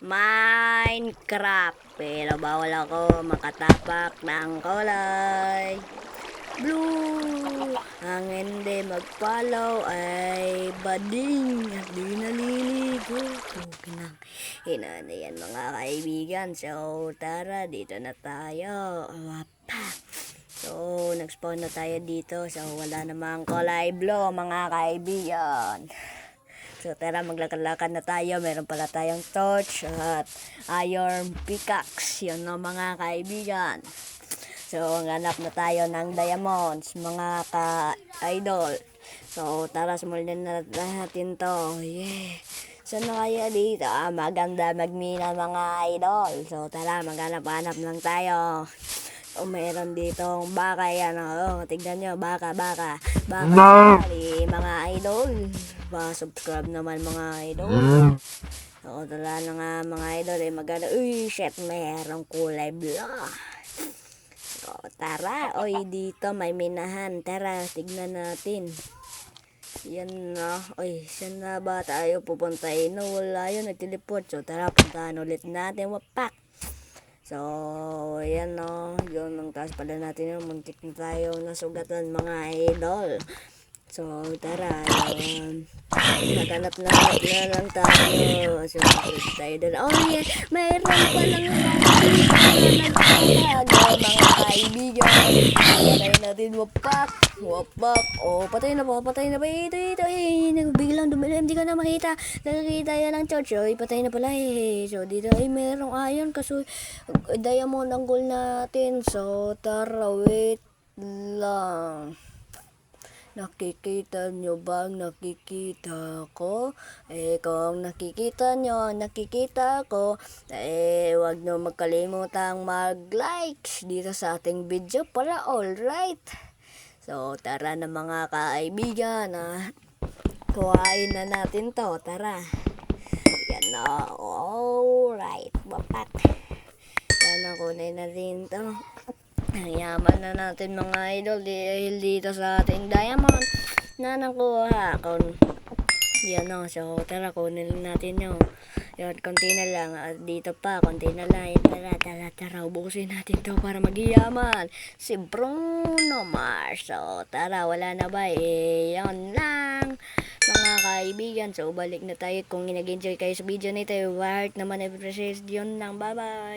Minecraft. Pero bawal ako makatapak ng kulay blue. Ang hindi mag-follow ay bading at di naliligo. Pinang ina na yan mga kaibigan. So tara, dito na tayo. So nag-spawn na tayo dito. So wala namang kulay blue mga kaibigan. So tara, maglakad-lakad na tayo. Meron pala tayong torch at iron pickaxe. Yun no mga kaibigan. So hanap na tayo ng diamonds mga ka-idol. So tara, simulan na natin to. Yeah. So na kaya dito? Maganda magmina mga idol. So tara, maghanap-hanap lang tayo. O meron ditong baka yan. Tignan nyo, baka. Mga idol. Pa-subscribe naman mga idol. So tala na nga mga idol. Maganda. Uy, shit, merong kulay blue. So tara. Oy, dito may minahan. Tara, tignan natin. Yan na. Oy, saan na ba tayo pupuntahin? No, wala yun. Nag-teleport. So tara, puntahan ulit natin. Wapak. So, yan no. Yun, ang taas pala natin yun. Muntik na tayo nasugatan mga idol. So, tara. Naganap na lang tayo. So, tayo doon. Oh, yeah. Mayroon pa lang nagtatago mga kaibigan. Patay natin. Wapak. Oh, patay na ba? Ito. Biglang dumilim. Hindi ka na makita. Nakikita yan ang church. Oh, patay na pala. So, dito ay merong iron. Kaso, diamond ang goal natin. So, tara. Wait lang. Nakikita nyo bang nakikita ko? Kung nakikita nyo, nakikita ko, wag nyo magkalimutang mag-likes dito sa ating video para alright. So, tara na mga kaibigan, kuhain na natin to, tara. Yan na, alright, wapak. Yan na, kunin na rin to. Ang yaman na natin mga idol dahil dito sa ating diamond na nakuha. Yan o. So tara, kunin natin yun. Yun, konti na lang. At dito pa, konti na lang. Tara. Ubusin natin to para magyaman. Si Bruno Mars. So tara, wala na ba? Yan lang. Mga kaibigan. So balik na tayo. Kung nag-enjoy kayo sa video nito, heart naman i-appreciate yun lang. Bye-bye.